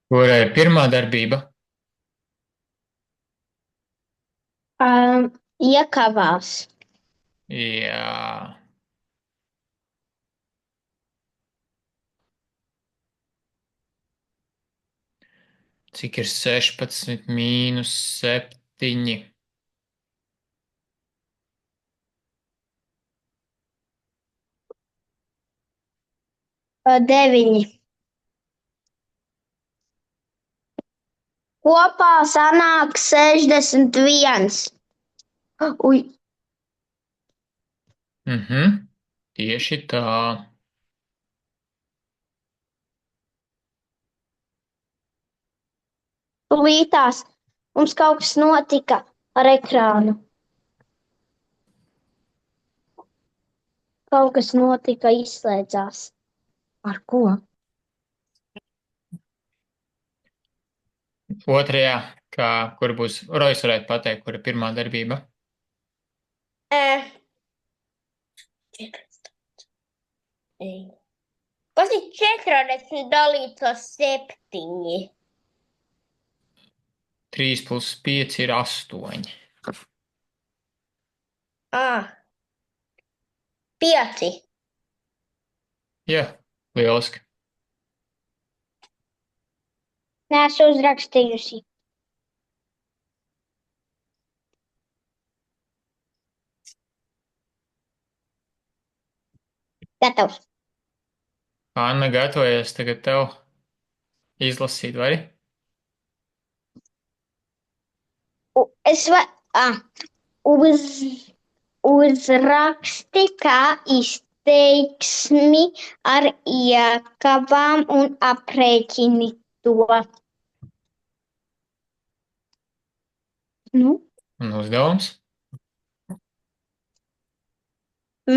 Kura ir pirmā darbība? Iekavās. Jā. Cik ir 16 mīnus 7? 9. Kopā sanāk 61. Uj, Tieši tā. tūlītās mums kaut kas notika ar ekrānu. Kaut kas notika, izslēdzās. Ar ko? Otrajā, kur būs, Rojas varētu pateikt, kur ir pirmā darbība? Kas ir 40 dalīts ar 7? 3 plus 5 ir 8. 5. Jā, lieliski. Neesmu uzrakstījusi. Gatavs. Anna, gatavojies tagad tev izlasīt, vai? Es uzraksti kā izteiksmi ar iekavām un aprēķini to. Un uzdevums?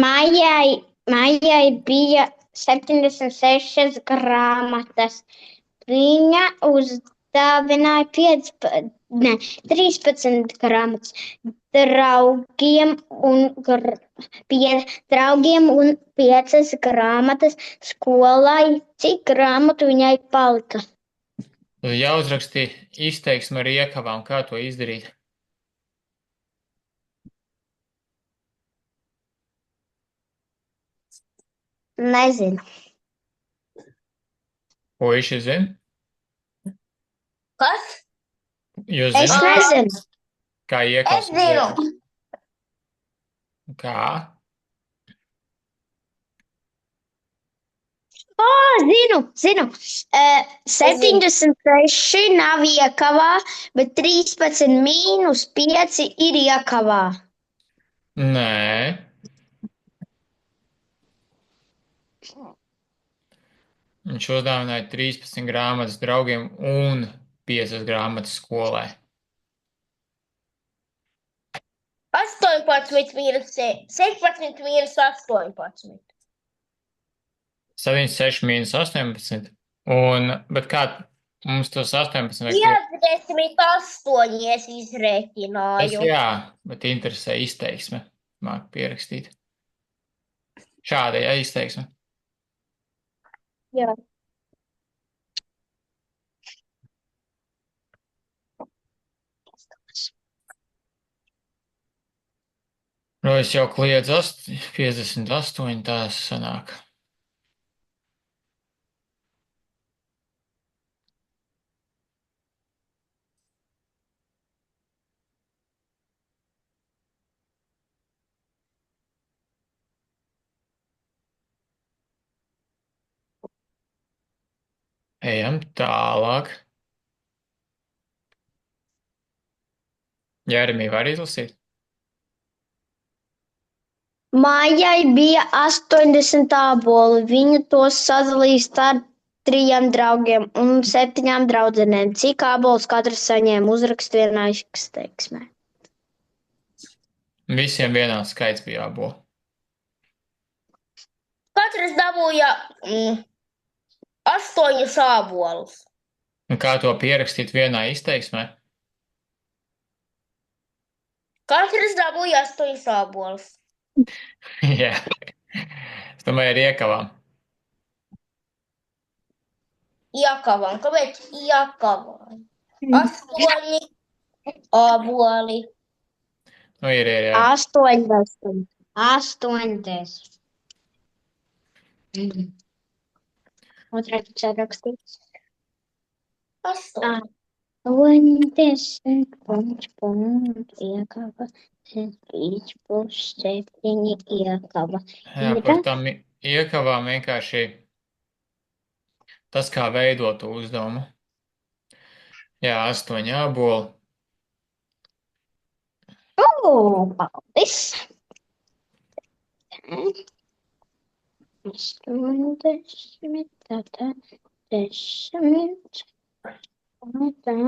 Maijai bija 76 grāmatas. Viņa uzdāvināja 13 grāmatas draugiem un 5 grāmatas skolai. Cik grāmatu viņai palika? Jāuzraksti izteiksme ar iekavām, kā to izdarīt. Nezinu. Puiši zin? Kas? Jūs Es zināt, nezinu. kā iekavs? Es zinu. Kā? Zinu. 76 nav iekavā, bet 13 mīnus 5 ir iekavā. Nē. Viņš uzdāvināja 13 grāmatas draugiem un 5 grāmatas skolai. 18 mīnus 16 mīnus 18. 76 mīnus 18. Bet kā mums tos 18 vajag? 58 es Tas izrēķināju. jā, bet interesē izteiksme. Māk pierakstīt. Šāda, jā, izteiksme. Jā. Nu, es jau kliedzu 58, tās sanāk. Ejam tālāk. Jēremī var izlasīt? Mājai bija 80 āboli. Viņa tos sadalīja starp 3 draugiem un 7 draudzenēm. Cik ābolus katrs saņēma? Uzrakst vienā izteiksmē. Visiem vienāds skaits bija jābūt. Katrs dabūja 8 ābolus. Un kā to pierakstīt vienā izteiksmē? Katrs dabūja 8 ābolus. Jā. Es domāju, ar iekavām. Iekavām. Kāpēc iekavām? 8 āboli. Nu, jā. 80. 80. Otrā pusē rakstīts. 8. 80 punkts iekava. 3 plus 7 iekava. Jā, par tam iekavām vienkārši tas, kā veidot to uzdevumu. Jā, 8 āboli. Paldies! 80, tātad 10, tā,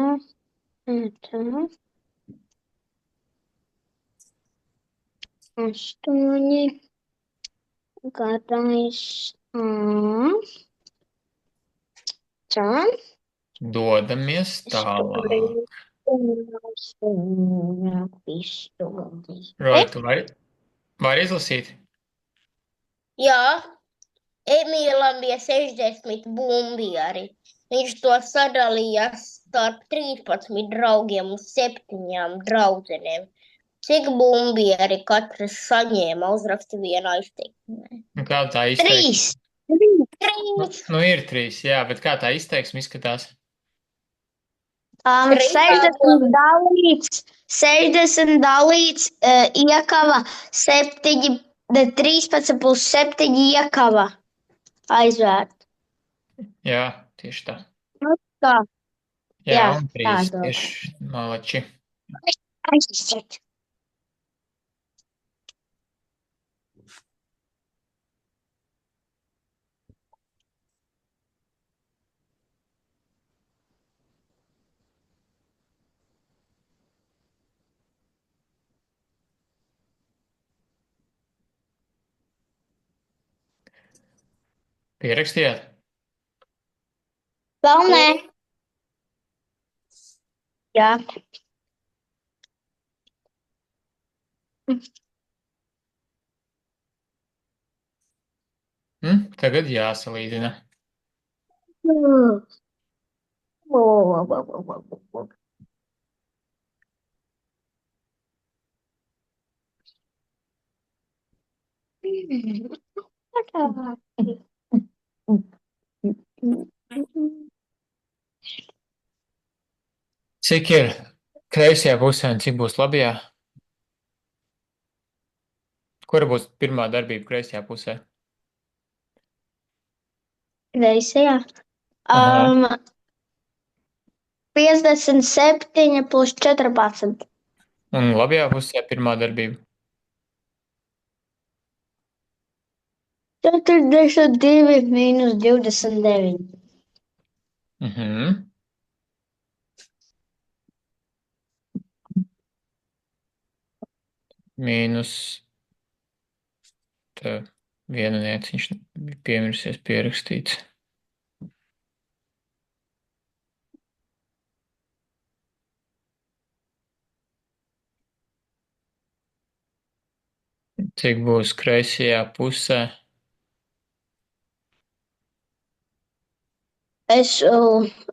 8, garais, tā. Dodamies tālāk. Roi, tu vari izlasīt? Jā, Emīlam bija 60 bumbieri. Viņš to sadalīja starp 13 draugiem un 7 draudzenēm. Cik bumbieri katrs saņēma? Uzraksti vienā izteiksmē. Nu, kā tā izteiksme? 3. Nu, ir 3, jā, bet kā tā izteiksme izskatās? 60 dalīts, iekava 7, 13 plus 7 iekava. Aizvērt. Jā, tieši tā. Kā? Jā, Jā, un 3 tā domāju. tieši malači. Aizvērt. Pierakstījāt? Vēl nē. Jā. Tagad jāsalīdzina. Cik ir kreisajā pusē un cik būs labajā? Kura būs pirmā darbība kreisajā pusē? Kreisajā. Aha. 57 plus 14. Un labajā pusē pirmā darbība? 42 mīnus 29. Mīnus. Tā viena nieciņš piemirsies pierakstīts. Cik būs kreisajā pusē? Es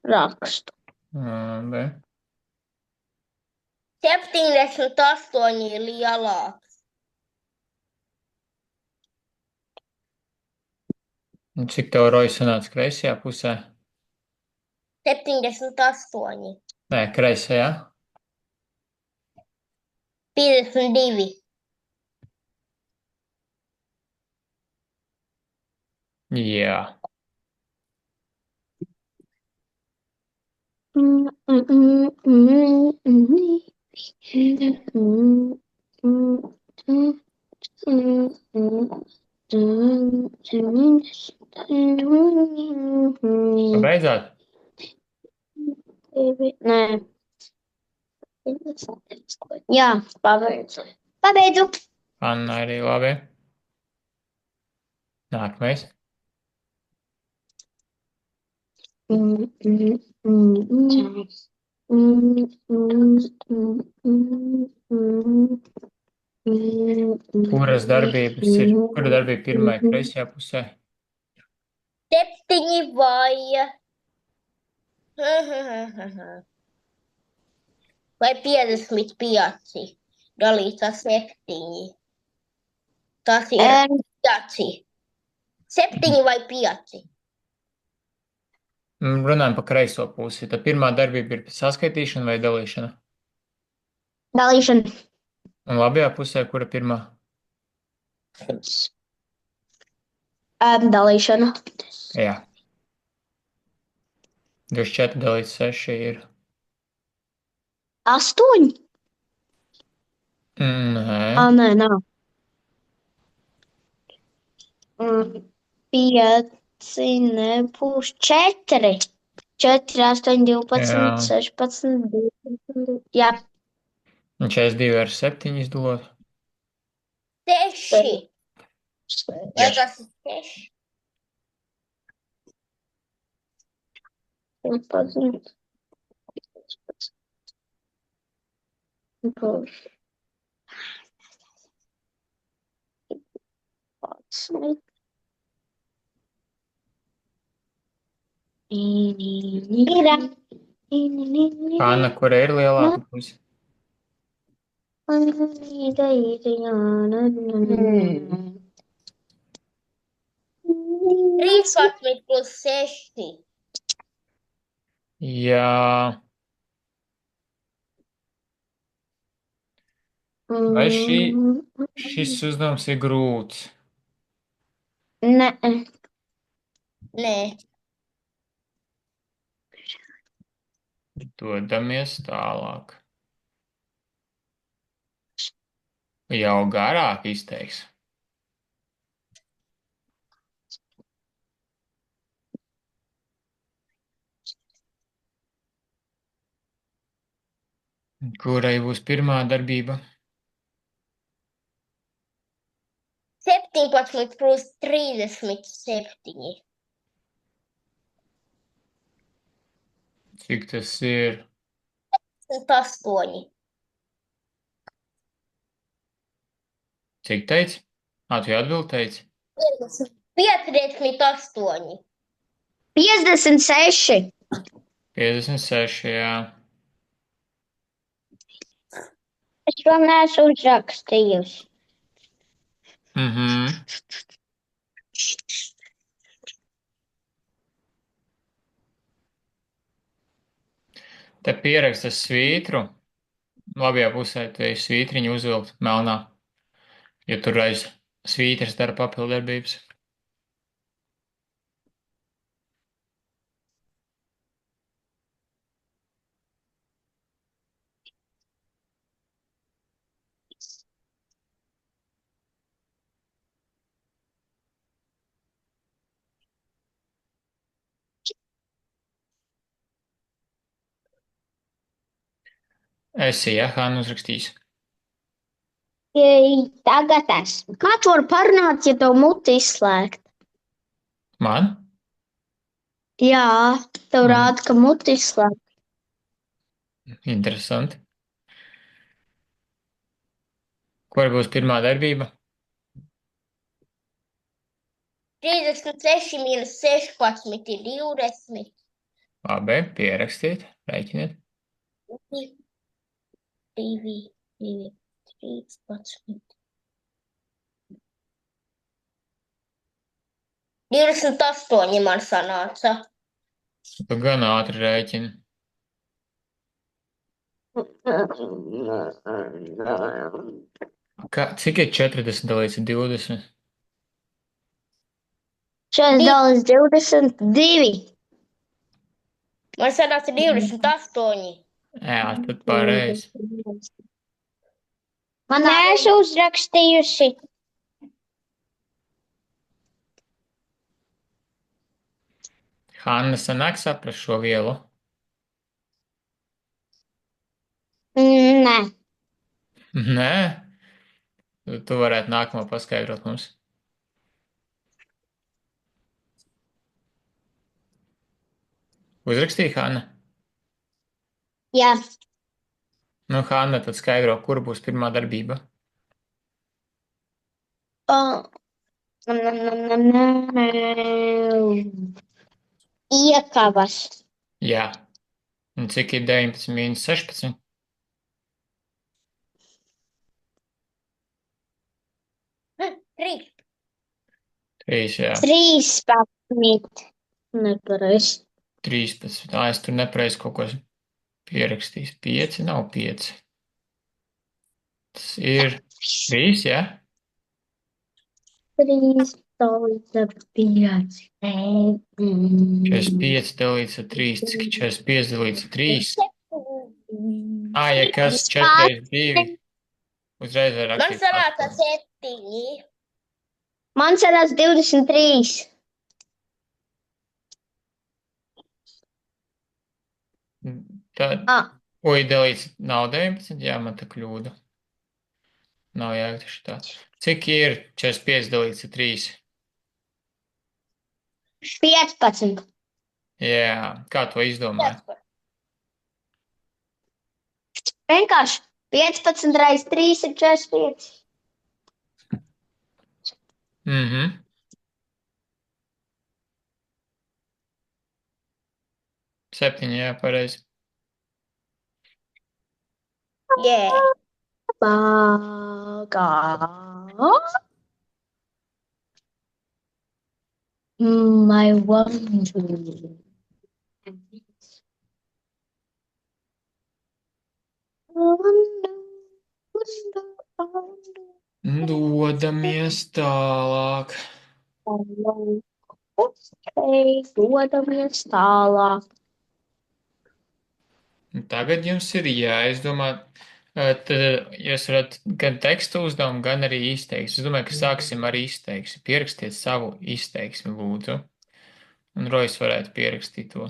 rakstu. Labi. 78 ir lielāks. Un cik tev roja sanāca kreisajā pusē? 78. Nē, kreisajā. 52. Jā. Pabeidzāt? Nē. Jā, pabeidzu. Pabeidzu. Anna arī labi. Nākamais. Kura darbība pirmā kreisajā pusē? 7 vāja. Vai 55 dalīts ar 7. Tas ir 5. 7 vai 5? Runājam pa kreiso pusi. Tad pirmā darbība ir saskaitīšana vai dalīšana? Dalīšana. Un labajā pusē, kura pirmā? Dalīšana. Jā. 24 dalīts 6 ir. 8. Nē. Nē, nav. 5 nebūs 4. 4, 8, 12, Jā. 16, 12. Jā. Un 42 ar 7 izdalot. 6. Vai Jā. tas ir 6? 11. Anna, kura ir lielāka puse? Mm. 13 plus 6. Jā. Vai šis uzdevums ir grūts? Nē. Nē. Dodamies tālāk. Jau garāk izteiks. Kurai būs pirmā darbība? 17 plus 37. Cik tas ir? 8. Cik teici? Tu atbild teici? 58. 56. 56, jā. Es to neesmu uzrakstījusi. Te pieraksta svītru. Labajā pusē te ir svītriņa uzvilkt melnā, jo tur aiz svītras dara papildarbības. Esi, ja, Hanna uzrakstīs. Tagad esmu. Kā tu vari parunāt, ja tev muti izslēgt? Man? Jā, tev rāda, ka muti izslēgt. Interesanti. Kura būs pirmā darbība? 36 minus 16 ir 20. Labi, pierakstiet, rēķiniet. 2, 13. 28 man sanāca. Tu gan ātri rēķini. Cik ir 40 dalīts ar 20? 4 dalīts 22. Man sanāca 28. Jā, tad pareizi. Man neesmu uzrakstījusi. Hanna, sanāk saprast šo vielu? Nē. Nē? Tu varētu nākamo paskaidrot mums. Uzrakstīja Hanna? Jā. Nu, Hanna, tad skaidro, kur būs pirmā darbība. Iekavas. Jā, Un cik ir 19 mīnus 16? 3. 3, jā. 13. Nepareizi. 13. Es tur nepareiz kaut ko esmu pierakstījis. 5 nav 5. Tas ir 3, jā? 3 dalīts ar 5. 45 dalīts ar 3. Cik 45 dalīts ar 3? Ja kas 4 reiz 2, uzreiz var Man rakstīt. sanāca 7. Man sanāca 23. Tad, oi, dalīts nav 19, jā, man tā kļūda. Nav jāiktaši tā. Cik ir 45 dalīts ar 3? 15. Jā, kā to izdomāji? Vienkārši 15 reizes 3 ir 45. Mhm. Septiņi, jā, pareizi. Yeah. Bagā. I wonder. Dodamies tālāk. Dodamies tālāk. Tagad jums ir jāizdomā, tad jūs varat gan tekstu uzdevumu, gan arī izteiksmi. Es domāju, ka sāksim ar izteiksmi. Pierakstiet savu izteiksmi, lūdzu. Un Rojas varētu pierakstīt to.